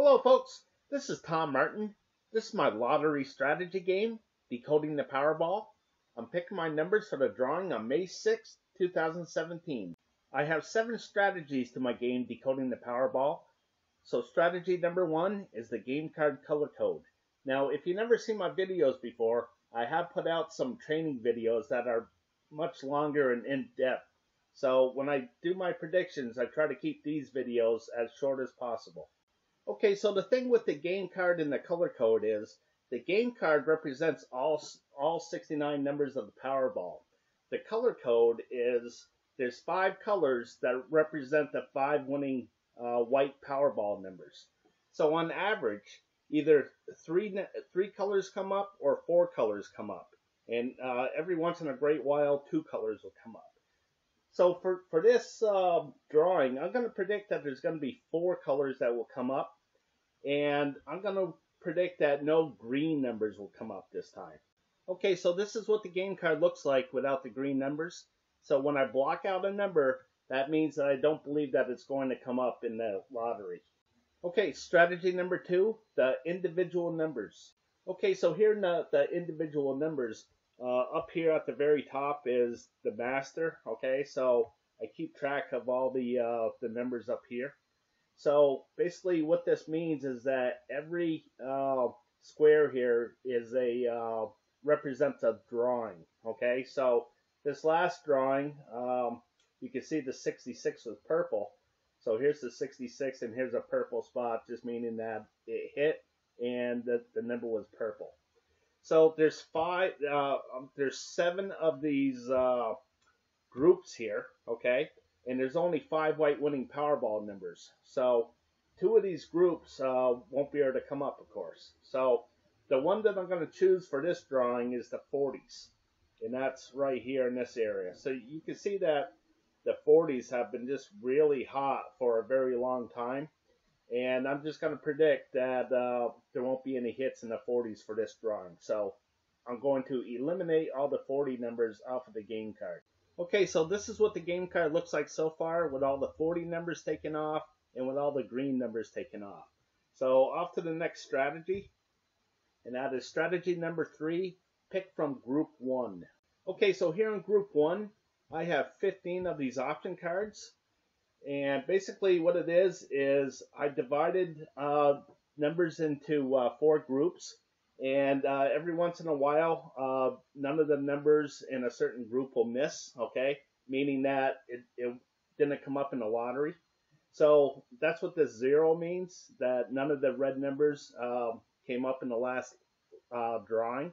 Hello folks, this is Tom Martin. This is my lottery strategy game, Decoding the Powerball. I'm picking my numbers for the drawing on May 6, 2017. I have 7 strategies to my game, Decoding the Powerball. So strategy number 1 is the game card color code. Now if you've never seen my videos before, I have put out some training videos that are much longer and in-depth. So when I do my predictions, I try to keep these videos as short as possible. Okay, so the thing with the game card and the color code is the game card represents all 69 numbers of the Powerball. The color code is there's 5 colors that represent the 5 winning white Powerball numbers. So on average, either three colors come up or 4 colors come up, and every once in a great while 2 colors will come up. So for this drawing, I'm going to predict that there's going to be 4 colors that will come up, and I'm going to predict that no green numbers will come up this time. Okay, so this is what the game card looks like without the green numbers. So when I block out a number, that means that I don't believe that it's going to come up in the lottery. Okay, strategy number 2, the individual numbers. Okay, so here in the individual numbers, up here at the very top is the master. Okay, so I keep track of all the numbers up here. So basically what this means is that every square here is represents a drawing. Okay, so this last drawing, you can see the 66 was purple. So here's the 66 and here's a purple spot, just meaning that it hit and the number was purple. So there's 7 of these groups here, okay, and there's only 5 white winning Powerball numbers. So 2 of these groups won't be able to come up, of course. So the one that I'm going to choose for this drawing is the 40s, and that's right here in this area. So you can see that the 40s have been just really hot for a very long time. And I'm just going to predict that there won't be any hits in the 40s for this drawing. So I'm going to eliminate all the 40 numbers off of the game card. Okay, so this is what the game card looks like so far with all the 40 numbers taken off and with all the green numbers taken off. So off to the next strategy. And that is strategy number 3, pick from group 1. Okay, so here in group 1, I have 15 of these option cards. And basically what it is I divided numbers into 4 groups, and every once in a while none of the numbers in a certain group will miss, okay, meaning that it didn't come up in the lottery. So that's what this 0 means, that none of the red numbers came up in the last drawing.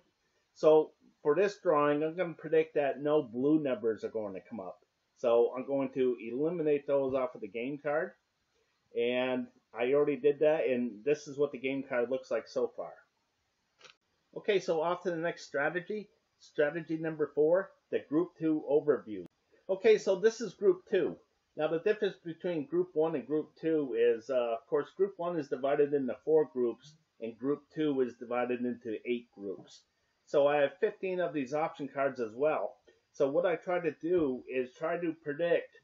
So for this drawing, I'm going to predict that no blue numbers are going to come up. So I'm going to eliminate those off of the game card. And I already did that, and this is what the game card looks like so far. Okay, so off to the next strategy. Strategy number 4, the group 2 overview. Okay, so this is group 2. Now the difference between group 1 and group 2 is, of course, group 1 is divided into 4 groups, and group 2 is divided into 8 groups. So I have 15 of these option cards as well. So what I try to do is try to predict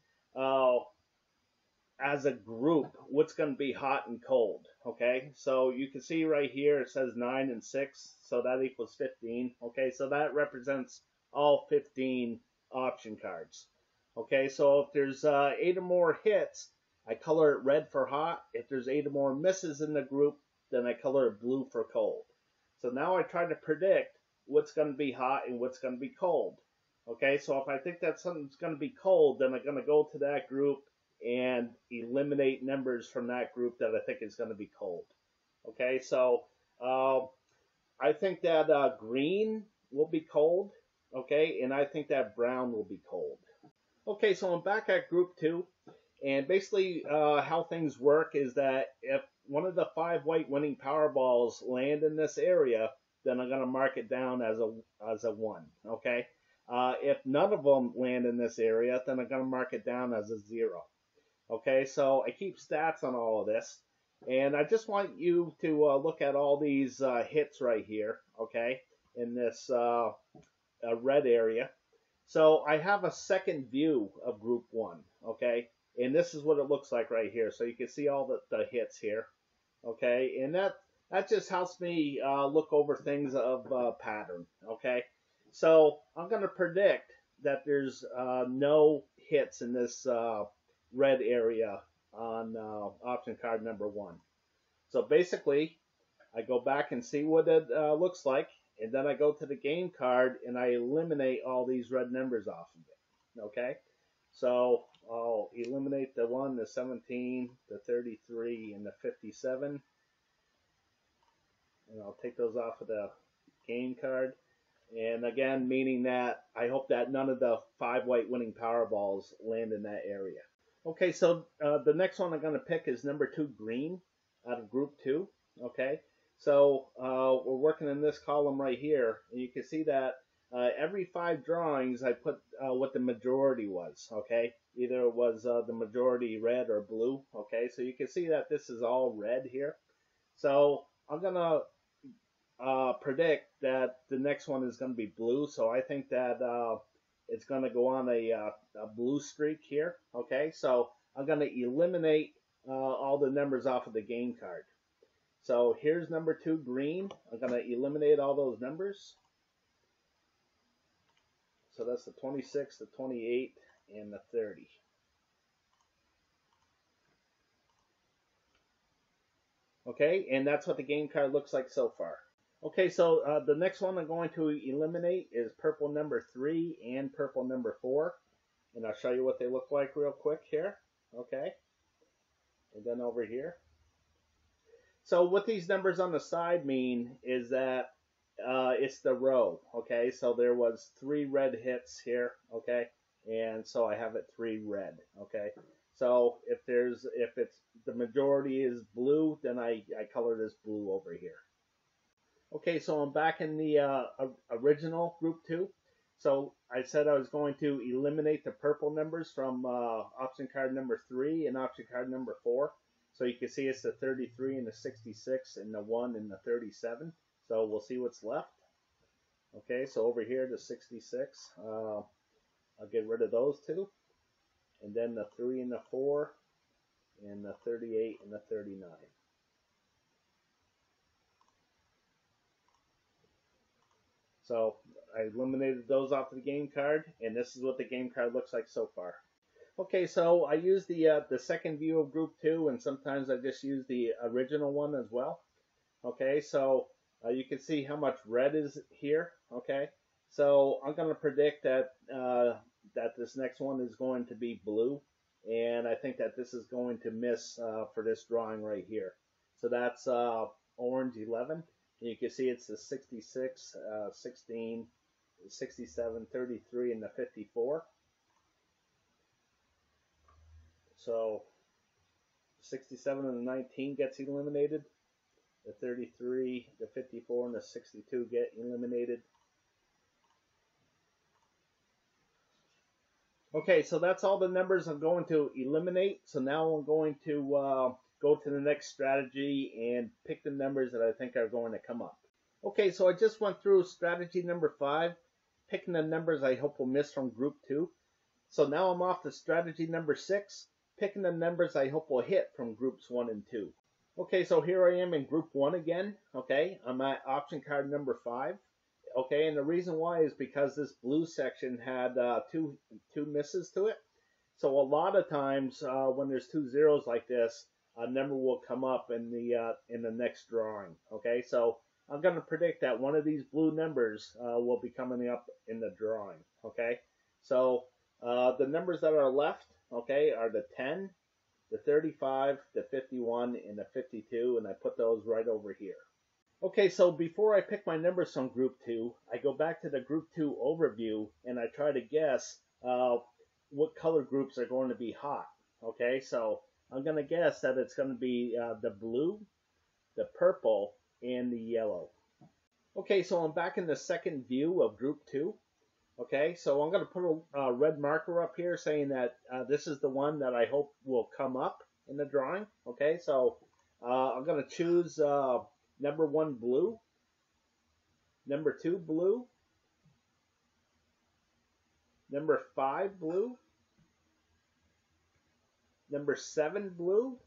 as a group what's going to be hot and cold. Okay, so you can see right here it says 9 and 6, so that equals 15. Okay, so that represents all 15 option cards. Okay, so if there's 8 or more hits, I color it red for hot. If there's 8 or more misses in the group, then I color it blue for cold. So now I try to predict what's going to be hot and what's going to be cold. Okay, so if I think that something's going to be cold, then I'm going to go to that group and eliminate numbers from that group that I think is going to be cold. Okay, so I think that green will be cold, okay, and I think that brown will be cold. Okay, so I'm back at group 2, and basically how things work is that if one of the 5 white winning Powerballs land in this area, then I'm going to mark it down as a 1, okay? If none of them land in this area, then I'm going to mark it down as a 0. Okay, so I keep stats on all of this, and I just want you to look at all these hits right here, okay, in this red area. So I have a second view of group 1, okay, and this is what it looks like right here. So you can see all the hits here, Okay, and that just helps me look over things of pattern. Okay, so I'm going to predict that there's no hits in this red area on option card number 1. So basically, I go back and see what it looks like, and then I go to the game card and I eliminate all these red numbers off of it. Okay, so I'll eliminate the 1, the 17, the 33, and the 57. And I'll take those off of the game card. And again, meaning that I hope that none of the 5 white winning Powerballs land in that area. Okay, so the next one I'm going to pick is number 2 green out of group 2. Okay, so we're working in this column right here, and you can see that every 5 drawings I put what the majority was. Okay, either it was the majority red or blue. Okay, so you can see that this is all red here. So I'm going to predict that the next one is going to be blue, so I think that it's going to go on a blue streak here. Okay, so I'm going to eliminate all the numbers off of the game card. So here's number 2 green. I'm going to eliminate all those numbers. So that's the 26, the 28, and the 30. Okay, and that's what the game card looks like so far. Okay, so the next one I'm going to eliminate is purple number 3 and purple number 4. And I'll show you what they look like real quick here. Okay, and then over here. So what these numbers on the side mean is that it's the row. Okay, so there was 3 red hits here. Okay, and so I have it 3 red. Okay, so if it's the majority is blue, then I color this blue over here. Okay, so I'm back in the original group 2. So I said I was going to eliminate the purple numbers from option card number 3 and option card number 4. So you can see it's the 33 and the 66 and the 1 and the 37. So we'll see what's left. Okay, so over here the 66, I'll get rid of those 2. And then the 3 and the 4 and the 38 and the 39. So I eliminated those off of the game card, and this is what the game card looks like so far. Okay, so I use the second view of group 2, and sometimes I just use the original one as well. Okay, so you can see how much red is here. Okay, so I'm going to predict that that this next one is going to be blue, and I think that this is going to miss for this drawing right here. So that's orange 11. And you can see it's the 66, 16, 67, 33, and the 54. So 67 and the 19 gets eliminated. The 33, the 54, and the 62 get eliminated. Okay, so that's all the numbers I'm going to eliminate. So now I'm going to go to the next strategy and pick the numbers that I think are going to come up. Okay, so I just went through strategy number 5, picking the numbers I hope will miss from group 2. So now I'm off to strategy number 6, picking the numbers I hope will hit from groups 1 and 2. Okay, so here I am in group 1 again. Okay, I'm at option card number 5. Okay, and the reason why is because this blue section had two misses to it. So a lot of times when there's 2 zeros like this, a number will come up in the next drawing. Okay, so I'm going to predict that one of these blue numbers will be coming up in the drawing. Okay, so the numbers that are left, okay, are the 10, the 35, the 51, and the 52, and I put those right over here. Okay, so before I pick my numbers from group 2, I go back to the group 2 overview and I try to guess what color groups are going to be hot. Okay, so I'm going to guess that it's going to be the blue, the purple, and the yellow. Okay, so I'm back in the second view of group 2. Okay, so I'm going to put a red marker up here saying that this is the one that I hope will come up in the drawing. Okay, so I'm going to choose number 1 blue, number 2 blue, number 5 blue, number 7 blue,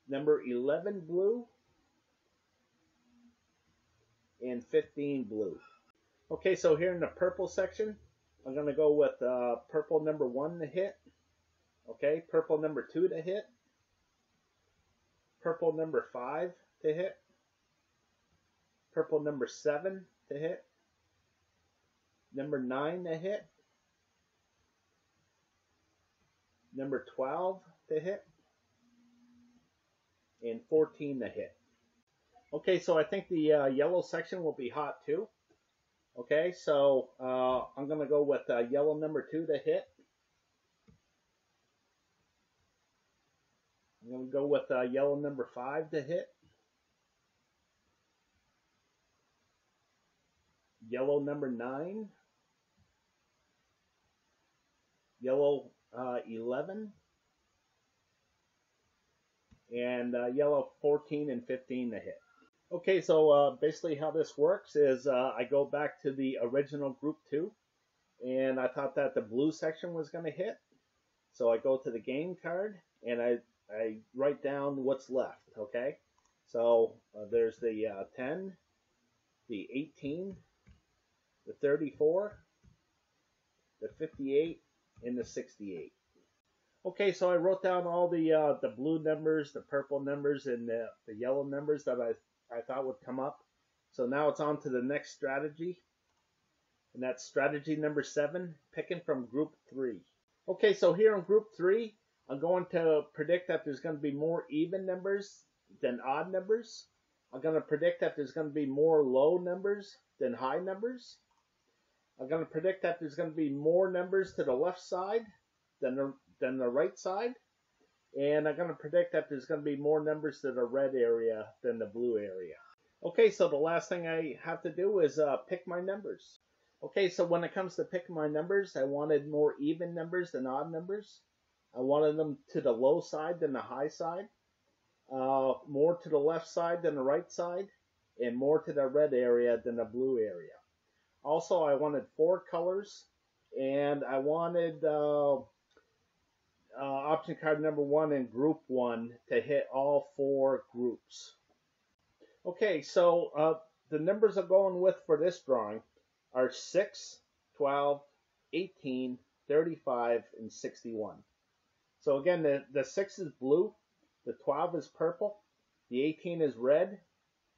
number 11 blue, and 15 blue. Okay, so here in the purple section, I'm going to go with purple number 1 to hit. Okay, purple number 2 to hit. Purple number 5 to hit. Purple number 7 to hit. Number 9 to hit. Number 12 to hit. And 14 to hit. Okay, so I think the yellow section will be hot too. Okay, so I'm going to go with yellow number 2 to hit. I'm going to go with yellow number 5 to hit. Yellow number 9. Yellow 11. And yellow 14 and 15 to hit. Okay, so basically how this works is I go back to the original group 2, and I thought that the blue section was going to hit. So I go to the game card, and I write down what's left, okay? So there's the 10, the 18, the 34, the 58, and the 68. Okay, so I wrote down all the blue numbers, the purple numbers, and the yellow numbers that I thought would come up. So now it's on to the next strategy, and that's strategy number 7, picking from group 3. Okay, so here in group 3, I'm going to predict that there's going to be more even numbers than odd numbers. I'm going to predict that there's going to be more low numbers than high numbers. I'm going to predict that there's going to be more numbers to the left side than the right side. And I'm going to predict that there's going to be more numbers to the red area than the blue area. Okay, so the last thing I have to do is pick my numbers. Okay, so when it comes to picking my numbers, I wanted more even numbers than odd numbers. I wanted them to the low side than the high side, more to the left side than the right side, and more to the red area than the blue area. Also, I wanted 4 colors, and I wanted option card number 1 in group 1 to hit all 4 groups. Okay, so the numbers I'm going with for this drawing are 6, 12, 18, 35, and 61. So again, the 6 is blue, the 12 is purple, the 18 is red,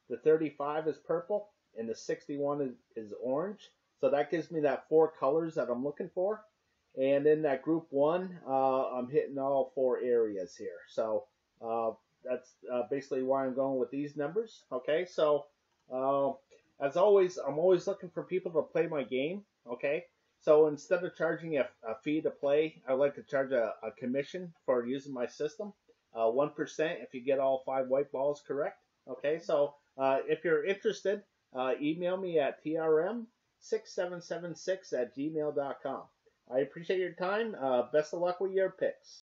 the 35 is purple, and the 61 is orange. So that gives me that 4 colors that I'm looking for. And in that group 1, I'm hitting all 4 areas here. So that's basically why I'm going with these numbers. Okay, so as always, I'm always looking for people to play my game. Okay, so instead of charging a fee to play, I like to charge a commission for using my system. 1% if you get all 5 white balls correct. Okay, so if you're interested, email me at trm6776@gmail.com. I appreciate your time. Best of luck with your picks.